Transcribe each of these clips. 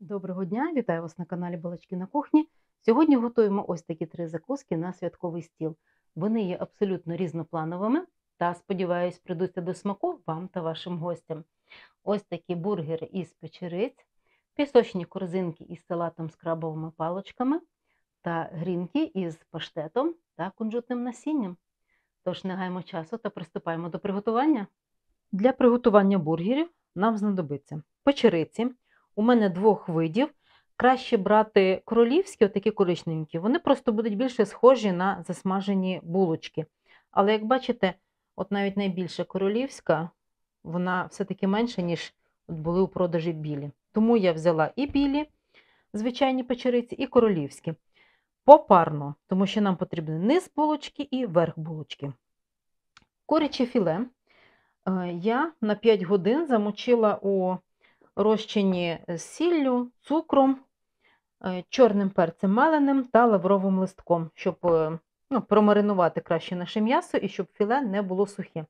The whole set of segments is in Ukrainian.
Доброго дня! Вітаю вас на каналі Балачки на кухні. Сьогодні готуємо ось такі 3 закуски на святковий стіл. Вони є абсолютно різноплановими та, сподіваюсь, прийдуться до смаку вам та вашим гостям. Ось такі бургери із печериць, пісочні корзинки із салатом з крабовими паличками та грінки із паштетом та кунжутним насінням. Тож не гаймо часу та приступаємо до приготування. Для приготування бургерів нам знадобиться печериці. У мене 2 видів. Краще брати королівські, отакі коричневенькі. Вони просто будуть більше схожі на засмажені булочки. Але, як бачите, от навіть найбільша королівська, вона все-таки менша, ніж були у продажі білі. Тому я взяла і білі, звичайні печериці, і королівські. Попарно, тому що нам потрібен низ булочки і верх булочки. Куряче філе я на 5 годин замочила у розчині з сіллю, цукром, чорним перцем меленим та лавровим листком, щоб промаринувати краще наше м'ясо і щоб філе не було сухе.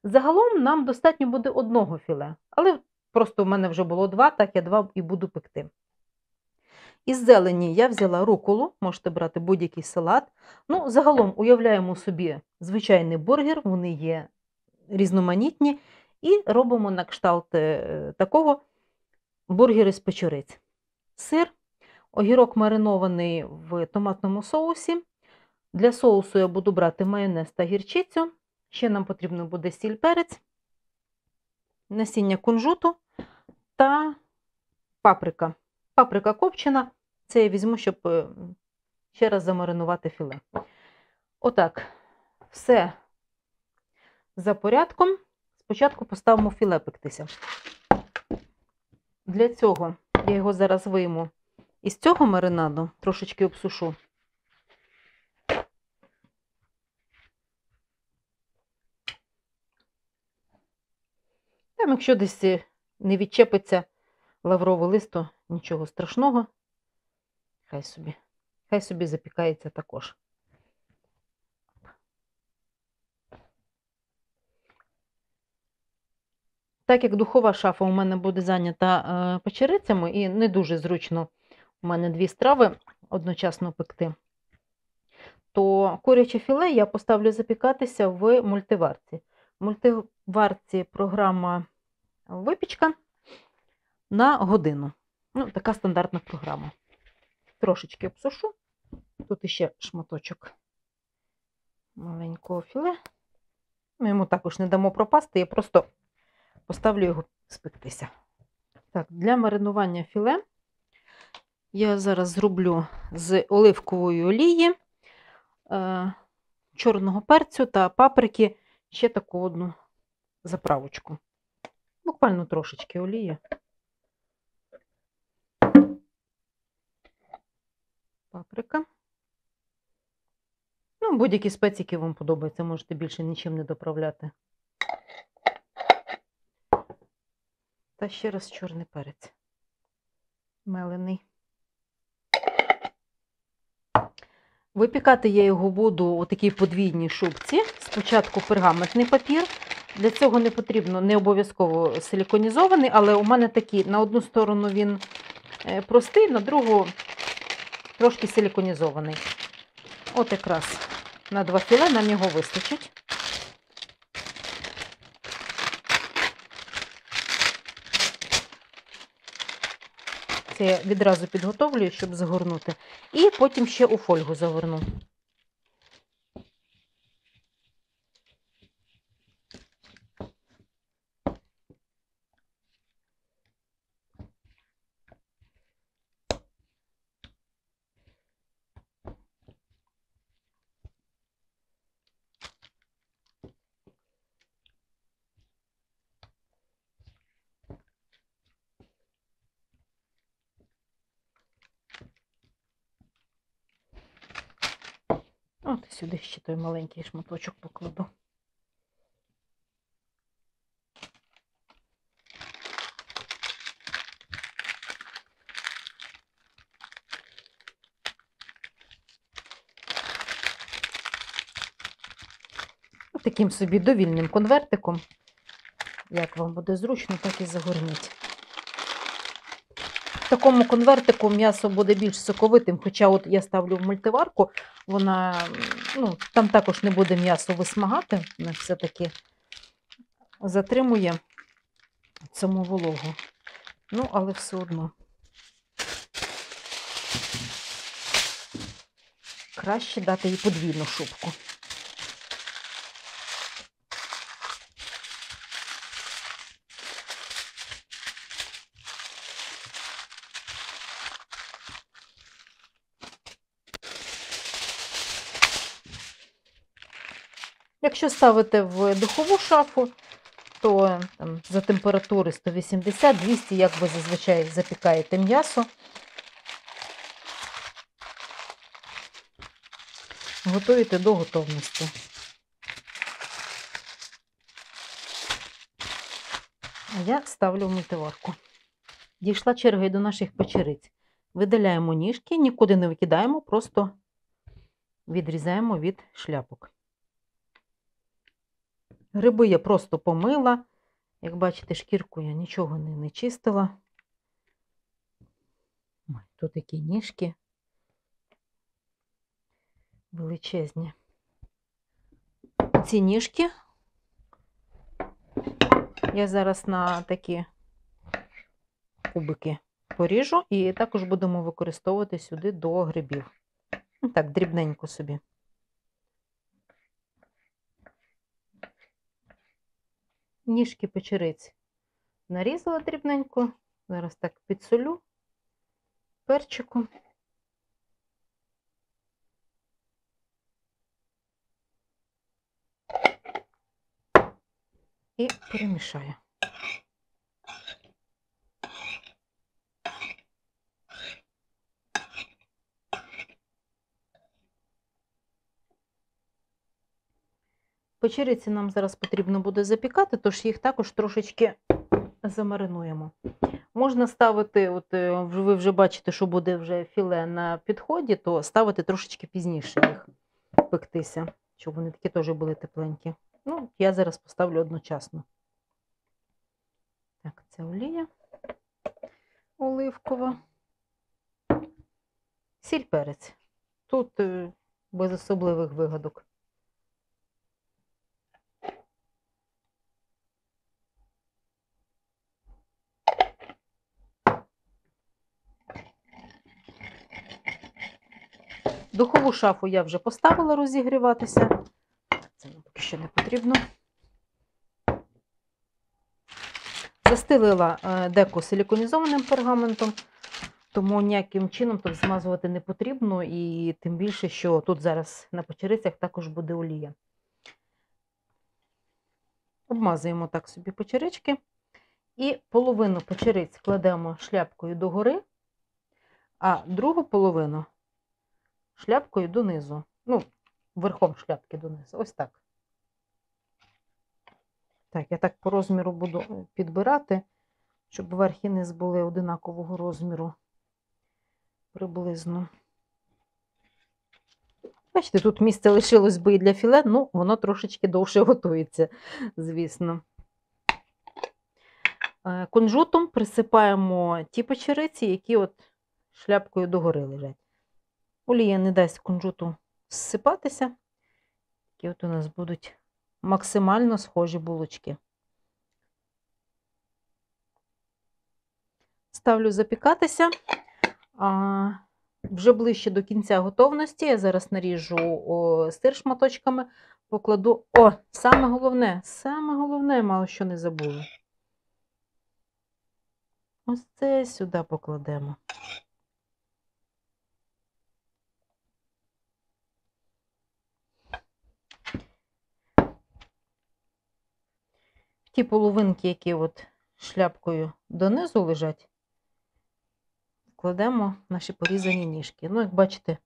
Загалом нам достатньо буде 1 філе, але просто в мене вже було 2, так я 2 і буду пекти. Із зелені я взяла руколу, можете брати будь-який салат. Загалом уявляємо собі звичайний бургер, вони є різноманітні, і робимо на кшталт такого бургери з печериць. Сир, огірок маринований в томатному соусі. Для соусу я буду брати майонез та гірчицю. Ще нам потрібно буде сіль, перець, насіння кунжуту та паприка. Паприка копчена, це я візьму, щоб ще раз замаринувати філе. Отак, все за порядком. Спочатку поставимо філе пектися. Для цього я його зараз вийму із цього маринаду, трошечки обсушу. Там, якщо десь не відчепиться лавровий лист, то нічого страшного. Хай собі запікається також. Так як духова шафа у мене буде зайнята печерицями і не дуже зручно у мене 2 страви одночасно пекти, то куряче філе я поставлю запікатися в мультиварці. В мультиварці програма випічка на годину. Така стандартна програма. Трошечки обсушу. Тут іще шматочок маленького філе. Ми йому також не дамо пропасти, я просто поставлю його спектися. Так, для маринування філе я зараз зроблю з оливкової олії, чорного перцю та паприки ще таку одну заправочку. Буквально трошечки олії. Паприка. Будь-які спеції, які вам подобаються, можете більше нічим не доправляти. Та ще раз чорний перець мелений. Випікати я його буду у такій подвійній шубці. Спочатку пергаментний папір. Для цього не потрібно, не обов'язково силіконізований, але у мене такий, на одну сторону він простий, на другу трошки силіконізований. От якраз на 2 філе нам його вистачить. Це я відразу підготовлюю, щоб загорнути. І потім ще у фольгу загорну. От сюди ще той маленький шматочок покладу. Таким собі довільним конвертиком, як вам буде зручно, так і загорніть. В такому конвертику м'ясо буде більш соковитим, хоча от я ставлю в мультиварку, вона, ну, там також не буде м'ясо висмагати, вона все-таки затримує саму вологу. Ну, але все одно. Краще дати їй подвійну шубку. Якщо ставите в духову шафу, то там, за температури 180-200, як ви зазвичай запікаєте м'ясо, готуєте до готовності. А я ставлю в мультиварку. Дійшла черга і до наших печериць. Видаляємо ніжки, нікуди не викидаємо, просто відрізаємо від шляпок. Гриби я просто помила. Як бачите, шкірку я нічого не чистила. Ой, тут такі ніжки величезні. Ці ніжки я зараз на такі кубики поріжу і також будемо використовувати сюди до грибів. Так, дрібненько собі. Ніжки печериць нарізала дрібненько. Зараз так підсолю перчиком. І перемішаю. Печериці нам зараз потрібно буде запікати, тож їх також трошечки замаринуємо. Можна ставити, от ви вже бачите, що буде вже філе на підході, то ставити трошечки пізніше їх пектися, щоб вони такі теж були тепленькі. Ну, я зараз поставлю одночасно. Так, це олія оливкова. Сіль, перець. Тут без особливих вигадок. Духову шафу я вже поставила розігріватися. Це нам поки що не потрібно. Застелила деко силіконізованим пергаментом, тому ніяким чином тут змазувати не потрібно, і тим більше, що тут зараз на печерицях також буде олія. Обмазуємо так собі печерички. І половину печериць кладемо шляпкою догори, а другу половину шляпкою донизу. Ну, верхом шляпки донизу. Ось так. Так, я так по розміру буду підбирати, щоб верх і низ були одинакового розміру приблизно. Бачите, тут місце лишилось би і для філе, ну, воно трошечки довше готується, звісно. Кунжутом присипаємо ті печериці, які от шляпкою догори лежать. Олія не дасть кунжуту зсипатися. Такі от у нас будуть максимально схожі булочки. Ставлю запікатися. Вже ближче до кінця готовності. Я зараз наріжу сир шматочками, покладу. О, саме головне, мало що не забула. Ось це сюди покладемо. Ті половинки, які от шляпкою донизу лежать, кладемо наші порізані ніжки. Ну, як бачите,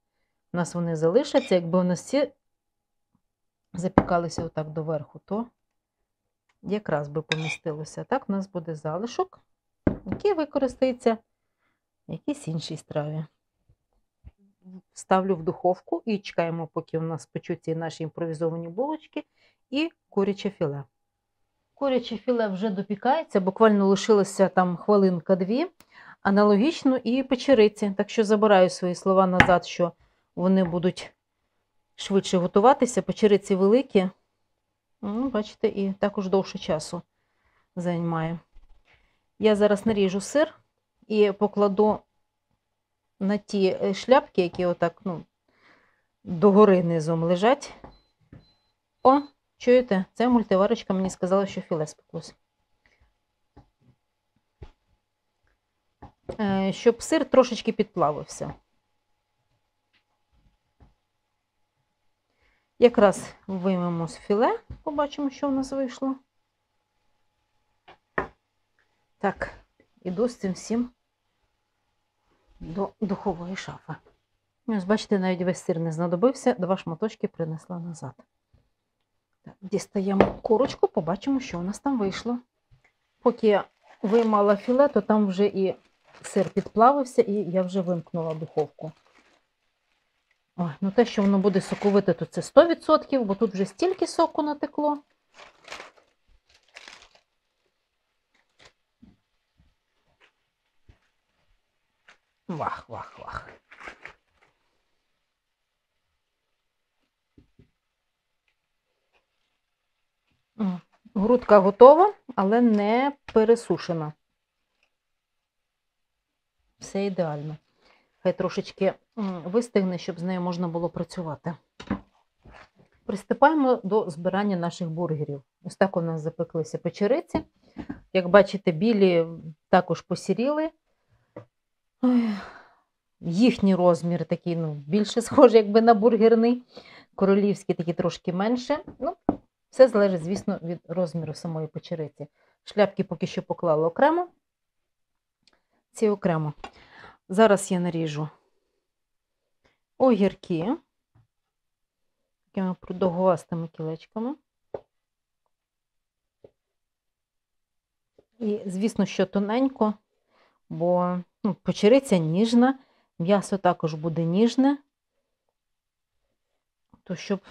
у нас вони залишаться. Якби у нас всі запікалися отак доверху, то якраз би помістилося. Так, у нас буде залишок, який використається в якійсь іншій страві. Ставлю в духовку і чекаємо, поки у нас печуться наші імпровізовані булочки і куряче філе. Куряче філе вже допікається, буквально лишилося там хвилинка-дві. Аналогічно і печериці. Так що забираю свої слова назад, що вони будуть швидше готуватися. Печериці великі, бачите, і також довше часу займає. Я зараз наріжу сир і покладу на ті шляпки, які отак, догори низом лежать. О, чуєте? Це мультиварочка мені сказала, що філе спеклось. Щоб сир трошечки підплавився. Якраз виймемо з філе, побачимо, що в нас вийшло. Так, іду з цим всім до духової шафи. Ось, бачите, навіть весь сир не знадобився, 2 шматочки принесла назад. Так, дістаємо курочку, побачимо, що у нас там вийшло. Поки я виймала філе, то там вже і сир підплавився, і я вже вимкнула духовку. Ой, те, що воно буде соковите, то це 100%, бо тут вже стільки соку натекло. Вах, вах, вах. Грудка готова, але не пересушена. Все ідеально. Хай трошечки вистигне, щоб з нею можна було працювати. Приступаємо до збирання наших бургерів. Ось так у нас запеклися печериці. Як бачите, білі також посіріли. Їхній розмір такий, більше схожий, якби на бургерний. Королівський такий трошки менше. Все залежить, звісно, від розміру самої печериці. Шляпки поки що поклала окремо. Ці окремо. Зараз я наріжу огірки такими продовгувастими кілечками. І, звісно, що тоненько, бо печериця ніжна, м'ясо також буде ніжне, то щоб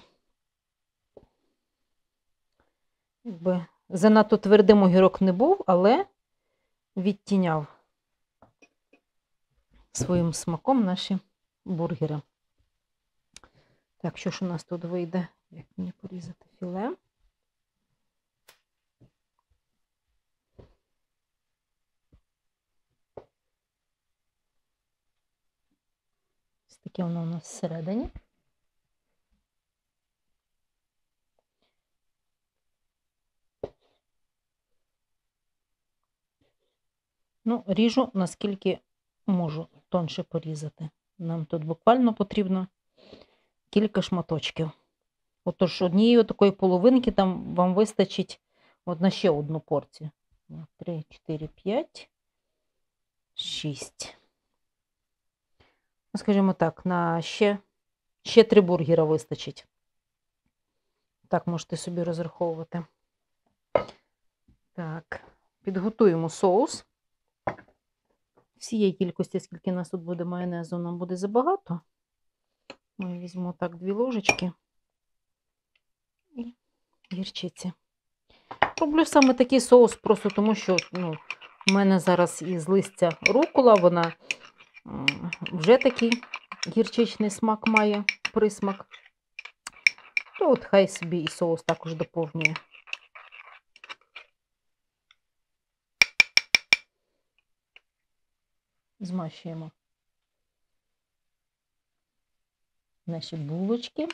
занадто твердим огірок не був, але відтіняв своїм смаком наші бургери. Так, що ж у нас тут вийде? Як мені порізати філе? Ось таке воно у нас всередині. Ріжу, наскільки можу тонше порізати. Нам тут буквально потрібно кілька шматочків. Отож, однієї такої половинки там вам вистачить на ще одну порцію. 3, 4, 5, 6. Скажімо так, на ще 3 бургера вистачить. Так можете собі розраховувати. Так, підготуємо соус. Всієї кількості, скільки у нас тут буде майонезу, нам буде забагато. Ми візьмемо так 2 ложечки і гірчиці. Роблю саме такий соус просто тому, що в мене зараз із листя рукола, вона вже такий гірчичний смак має, присмак. То хай собі і соус також доповнює. Змащуємо наші булочки.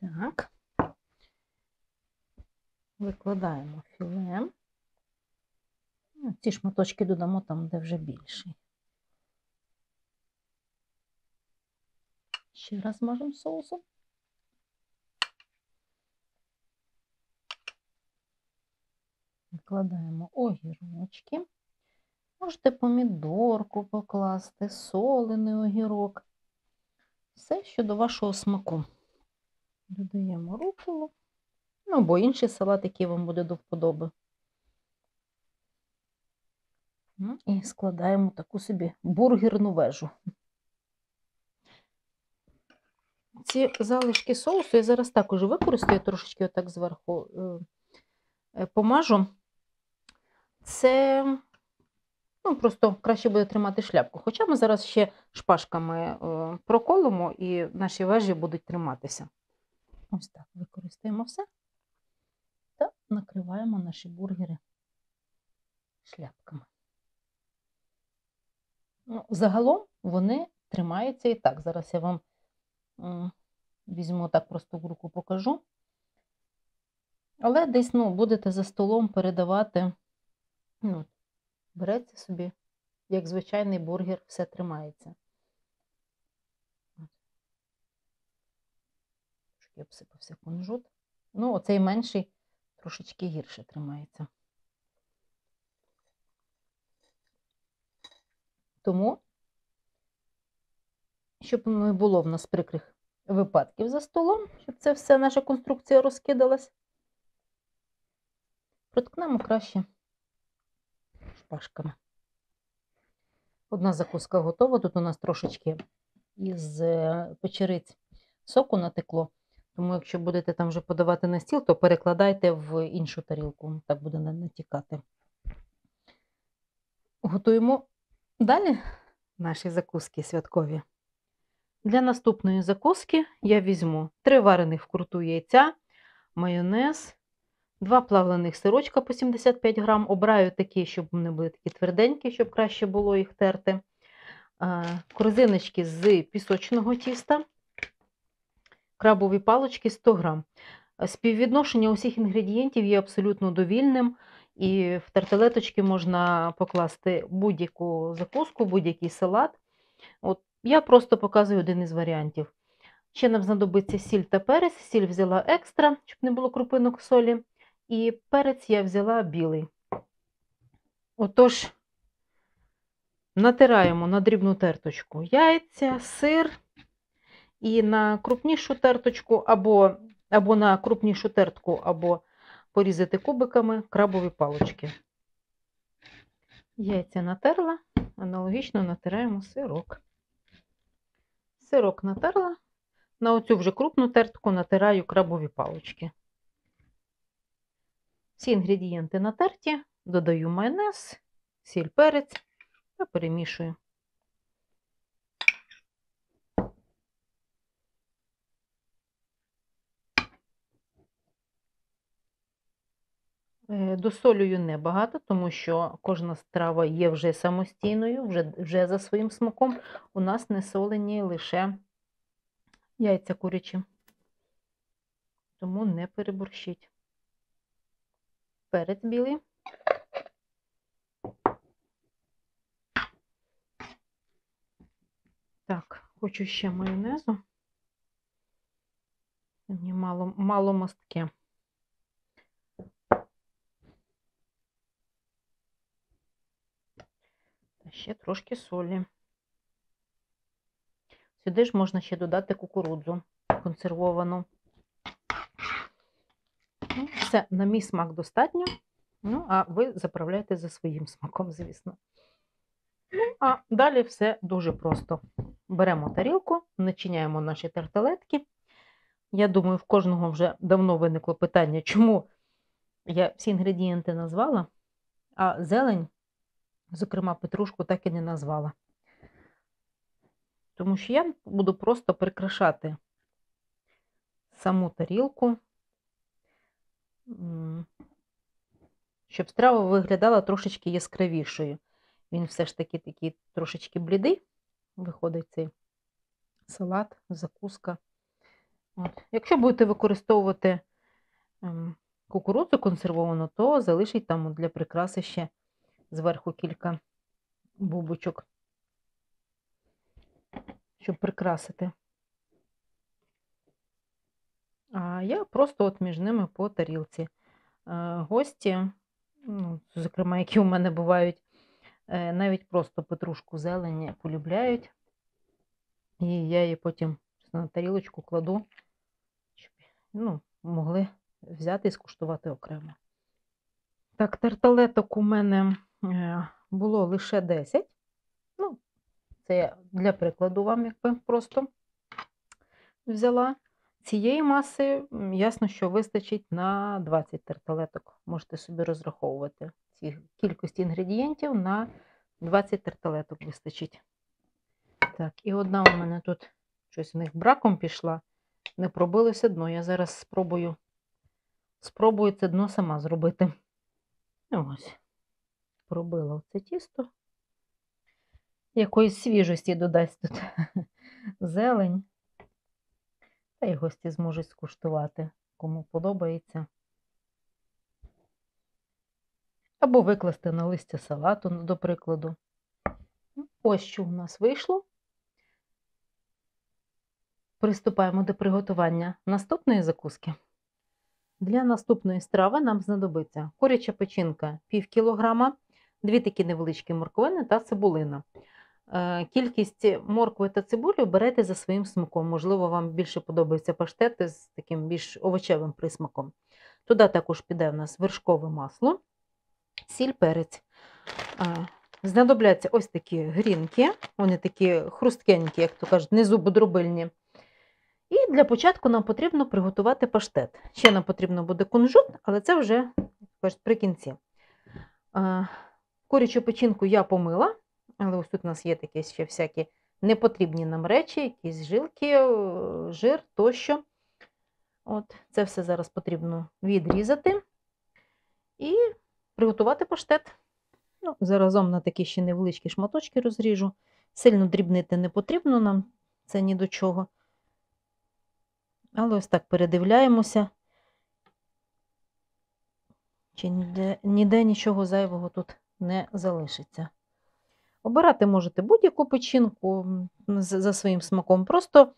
Так. Викладаємо філе. Ці шматочки додамо там, де вже більший. Ще раз мажемо соусом. Викладаємо огірочки. Можете помідорку покласти, солений огірок. Все, що до вашого смаку. Додаємо руколу. Або інший салат, який вам буде до вподоби. І складаємо таку собі бургерну вежу. Ці залишки соусу я зараз також використаю, трошечки отак зверху помажу. Це Ну, просто краще буде тримати шляпку. Хоча ми зараз ще шпажками проколимо і наші вежі будуть триматися. Ось так, використаємо все та накриваємо наші бургери шляпками. Ну, загалом вони тримаються і так. Зараз я вам візьму так просто в руку, покажу. Але десь, будете за столом передавати, береться собі, як звичайний бургер, все тримається. Трошки обсипався кунжут. Оцей менший трошечки гірше тримається. Тому, щоб не було в нас прикрих випадків за столом, щоб це все, наша конструкція розкидалась, проткнемо краще шпажками. Одна закуска готова. Тут у нас трошечки із печериць соку натекло. Тому, якщо будете там вже подавати на стіл, то перекладайте в іншу тарілку. Так буде не натікати. Готуємо далі наші закуски святкові. Для наступної закуски я візьму 3 варених вкруту яйця, майонез, 2 плавлених сирочка по 75 грам. Обираю такі, щоб вони були такі тверденькі, щоб краще було їх терти. Корзиночки з пісочного тіста, крабові палички 100 грам. Співвідношення усіх інгредієнтів є абсолютно довільним. І в тарталеточки можна покласти будь-яку закуску, будь-який салат. Я просто показую один із варіантів. Ще нам знадобиться сіль та перець. Сіль взяла екстра, щоб не було крупинок солі. І перець я взяла білий. Отож, натираємо на дрібну терточку яйця, сир. І на крупнішу терточку, або на крупнішу тертку, або порізати кубиками крабові палички. Яйця натерла, аналогічно натираємо сирок. Сирок натерла, на оцю вже крупну тертку натираю крабові палички. Всі інгредієнти натерті, додаю майонез, сіль, перець та перемішую. Досолюю небагато, тому що кожна страва є вже самостійною, вже за своїм смаком. У нас не солені лише яйця курячі. Тому не переборщіть. Перець білий. Так, хочу ще майонезу. Мені мало мастке. Ще трошки солі. Сюди ж можна ще додати кукурудзу консервовану. Все, на мій смак достатньо. А ви заправляєте за своїм смаком, звісно. А далі все дуже просто. Беремо тарілку, начиняємо наші тарталетки. Я думаю, в кожного вже давно виникло питання, чому я всі інгредієнти назвала, а зелень, зокрема петрушку, так і не назвала. Тому що я буду просто прикрашати саму тарілку, щоб страва виглядала трошечки яскравішою. Він все ж таки такий трошечки блідий, виходить цей салат, закуска. Якщо будете використовувати кукурудзу консервовану, то залишіть там для прикраси ще зверху кілька бубочок, щоб прикрасити. А я просто між ними по тарілці. Гості, зокрема, які у мене бувають, навіть просто петрушку зелені полюбляють. І я її потім на тарілочку кладу, щоб могли взяти і скуштувати окремо. Так, тарталеток у мене було лише 10. Це я для прикладу вам просто взяла. Цієї маси, ясно, що вистачить на 20 тарталеток. Можете собі розраховувати ці кількості інгредієнтів на 20 тарталеток вистачить. Так, і одна у мене тут щось у них браком пішла. Не пробилося дно. Я зараз спробую це дно сама зробити. Ось. Пробила оце тісто. Якоїсь свіжості додасть тут зелень. Та й гості зможуть скуштувати, кому подобається. Або викласти на листя салату, до прикладу. Ось що у нас вийшло. Приступаємо до приготування наступної закуски. Для наступної страви нам знадобиться куряча печінка пів кілограма, 2 такі невеличкі морквини та цибулина. Кількість моркви та цибулі берете за своїм смаком. Можливо, вам більше подобаються паштети з таким більш овочевим присмаком. Туди також піде в нас вершкове масло, сіль, перець. Знадобляться ось такі грінки, вони такі хрусткенькі, як то кажуть, не зубодробильні. І для початку нам потрібно приготувати паштет. Ще нам потрібно буде кунжут, але це вже, як кажуть, при кінці. Курячу печінку я помила, але ось тут у нас є такі ще всякі непотрібні нам речі, якісь жилки, жир тощо. От, це все зараз потрібно відрізати і приготувати паштет. Ну, заразом на такі ще невеличкі шматочки розріжу. Сильно дрібнити не потрібно нам, це ні до чого. Але ось так передивляємося, чи ніде нічого зайвого тут не залишиться. Обирати можете будь-яку печінку за своїм смаком. Просто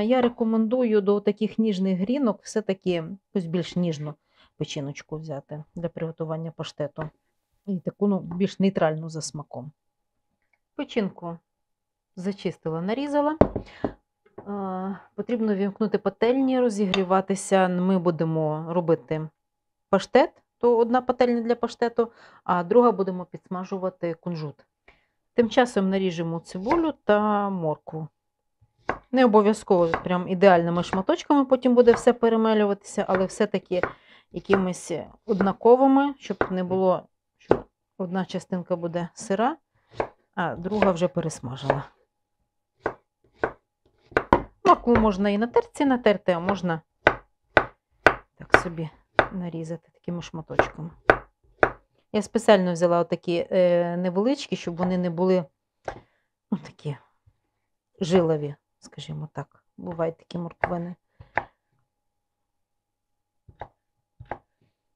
я рекомендую до таких ніжних грінок все-таки ось більш ніжну печіночку взяти для приготування паштету. І таку більш нейтральну за смаком. Печінку зачистила, нарізала. Потрібно вімкнути пательні, розігріватися. Ми будемо робити паштет, то одна пательня для паштету, а друга будемо підсмажувати кунжут. Тим часом наріжемо цибулю та моркву. Не обов'язково прям ідеальними шматочками потім буде все перемелюватися, але все-таки якимись однаковими, щоб не було, що одна частинка буде сира, а друга вже пересмажена. Моркву можна і на терці натерти, а можна так собі нарізати такими шматочками. Я спеціально взяла отакі невеличкі, щоб вони не були такі жилові, скажімо так. Бувають такі морквини.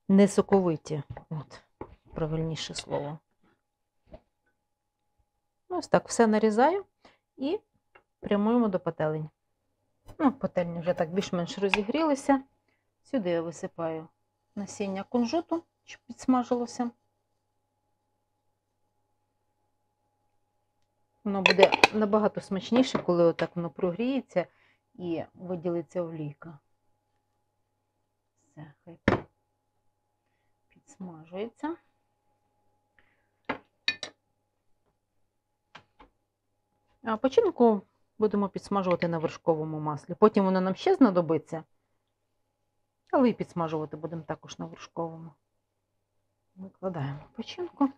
Не соковиті, от, правильніше слово. Ось так все нарізаю і прямуємо до пательень. Пательні вже так більш-менш розігрілися. Сюди я висипаю насіння кунжуту, щоб підсмажилося. Воно буде набагато смачніше, коли отак воно прогріється і виділиться олійка. Все, хай підсмажується. А печінку будемо підсмажувати на вершковому маслі. Потім воно нам ще знадобиться, але і підсмажувати будемо також на вершковому. Викладаємо печінку.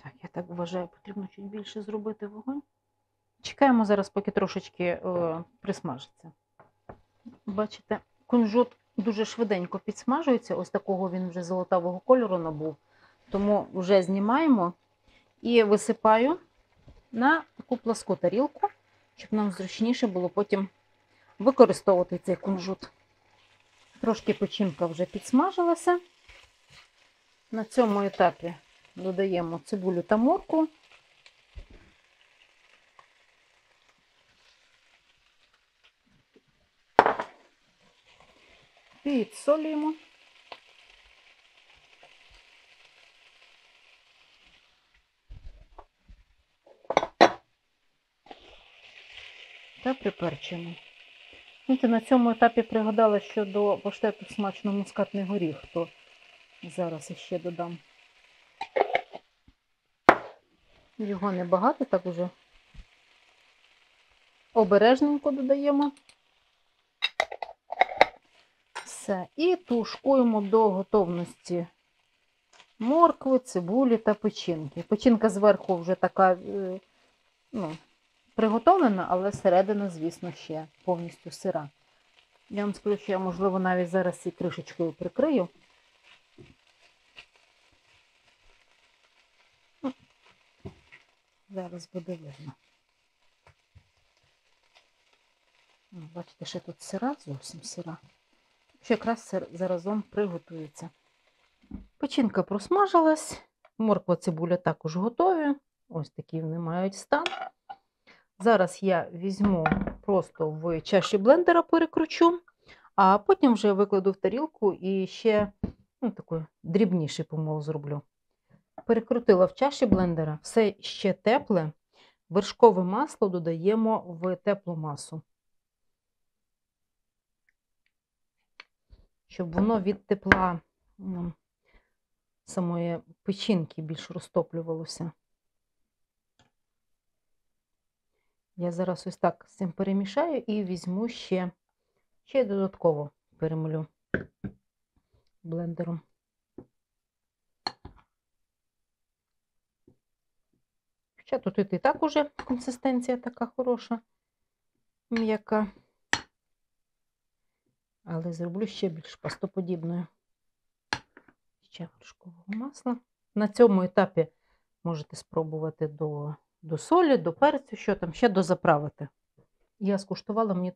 Так, я так вважаю, потрібно чуть більше зробити вогонь. Чекаємо зараз, поки трошечки присмажиться. Бачите, кунжут дуже швиденько підсмажується. Ось такого він вже золотавого кольору набув. Тому вже знімаємо і висипаю на таку пласку тарілку, щоб нам зручніше було потім використовувати цей кунжут. Трошки печінка вже підсмажилася. На цьому етапі додаємо цибулю та моркву. Підсолюємо. Та приперчуємо. На цьому етапі пригадала, що до паштету смачно мускатний горіх, то зараз іще додам. Його небагато, так уже обережненько додаємо. Все. І тушкуємо до готовності моркви, цибулі та печінки. Печінка зверху вже така приготовлена, але середина, звісно, ще повністю сира. Я вам скажу, що я, можливо, навіть зараз і кришечкою прикрию. Зараз буде видно. Бачите, ще тут сира, зовсім сира. Що якраз заразом приготується. Печінка просмажилась, морква, цибуля також готові. Ось такі вони мають стан. Зараз я візьму просто в чаші блендера перекручу, а потім вже викладу в тарілку і ще такий дрібніший помол зроблю. Перекрутила в чаші блендера, все ще тепле. Вершкове масло додаємо в теплу масу, щоб воно від тепла самої печінки більш розтоплювалося. Я зараз ось так з цим перемішаю і візьму ще додатково перемелю блендером. Хоча тут і так уже консистенція така хороша, м'яка. Але зроблю ще більш пастоподібною. Ще вершкового масла. На цьому етапі можете спробувати до солі, до перцю, що там, ще дозаправити. Я скуштувала, мені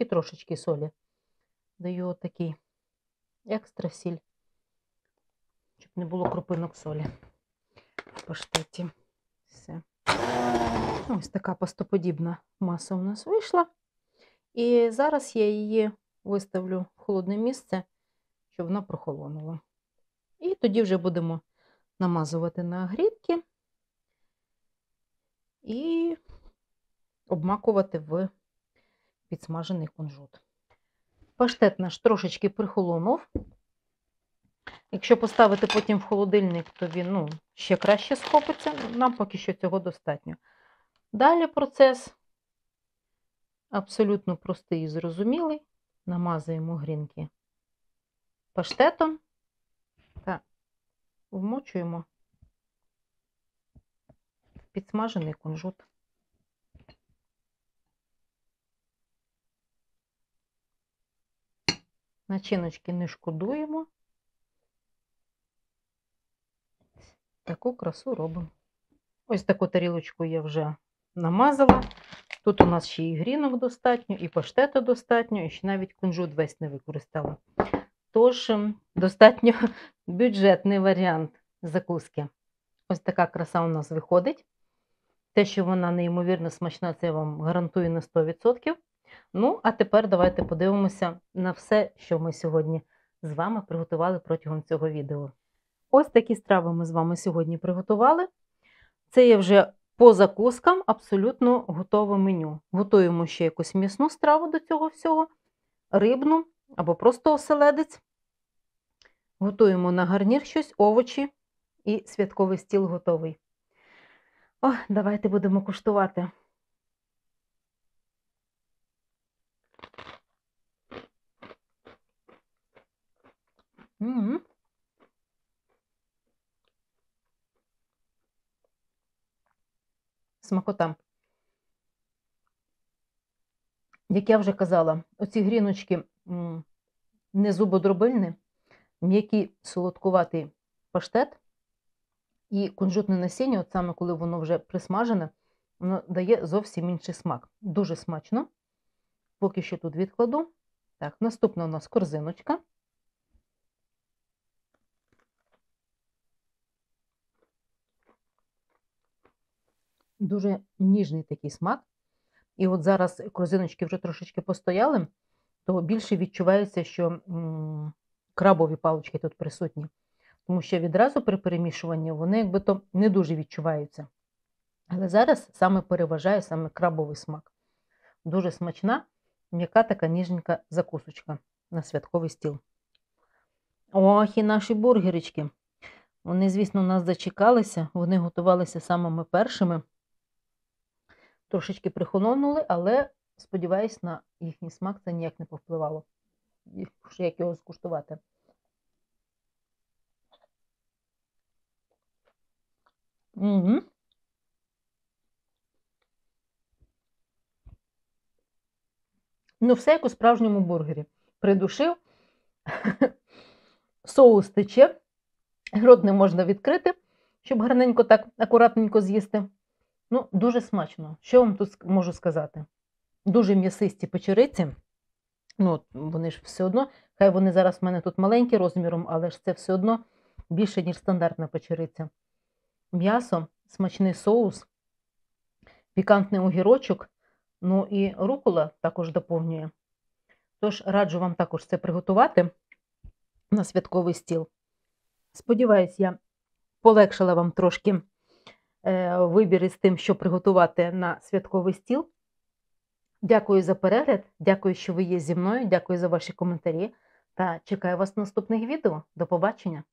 трошечки солі. Даю отакий екстра сіль, щоб не було крупинок солі в паштеті. Все. Ось така пастоподібна маса у нас вийшла. І зараз я її виставлю в холодне місце, щоб вона прохолонула. І тоді вже будемо намазувати на грінки і обмакувати в підсмажений кунжут. Паштет наш трошечки прихолонув. Якщо поставити потім в холодильник, то він ще краще схопиться. Нам поки що цього достатньо. Далі процес абсолютно простий і зрозумілий. Намазуємо грінки паштетом та вмочуємо в підсмажений кунжут. Начиночки не шкодуємо. Таку красу робимо. Ось таку тарілочку я вже намазала. Тут у нас ще і грінок достатньо, і паштету достатньо, і ще навіть кунжут весь не використала. Тож, достатньо бюджетний варіант закуски. Ось така краса у нас виходить. Те, що вона неймовірно смачна, це я вам гарантую на 100%. Ну, а тепер давайте подивимося на все, що ми сьогодні з вами приготували протягом цього відео. Ось такі страви ми з вами сьогодні приготували. Це є вже по закускам абсолютно готове меню. Готуємо ще якусь м'ясну страву до цього всього, рибну або просто оселедець. Готуємо на гарнір щось, овочі і святковий стіл готовий. Давайте будемо куштувати. Смакота. Як я вже казала, оці гріночки не зубодробильні, м'який солодкуватий паштет і кунжутне насіння, от саме коли воно вже присмажене, воно дає зовсім інший смак. Дуже смачно. Поки що тут відкладу. Так, наступна у нас корзиночка. Дуже ніжний такий смак. І от зараз корзиночки вже трошечки постояли, то більше відчувається, що крабові палички тут присутні. Тому що відразу при перемішуванні вони якби то не дуже відчуваються. Але зараз саме переважає саме крабовий смак. Дуже смачна, м'яка така ніжненька закусочка на святковий стіл. Ох, і наші бургерички. Вони, звісно, нас зачекалися, вони готувалися самими першими. Трошечки прихолонули, але, сподіваюсь, на їхній смак це ніяк не повпливало. як його скуштувати. Угу. Ну, все як у справжньому бургері. Придушив, соус тече, рот не можна відкрити, щоб гарненько так акуратненько з'їсти. Ну, дуже смачно. Що вам тут можу сказати? Дуже м'ясисті печериці. Ну, вони ж все одно, хай вони зараз в мене тут маленькі розміром, але ж це все одно більше, ніж стандартна печериця. М'ясо, смачний соус, пікантний огірочок, ну і рукола також доповнює. Тож раджу вам також це приготувати на святковий стіл. Сподіваюсь, я полегшила вам трошки вибір із тим, що приготувати на святковий стіл. Дякую за перегляд, дякую, що ви є зі мною, дякую за ваші коментарі та чекаю вас в наступних відео. До побачення!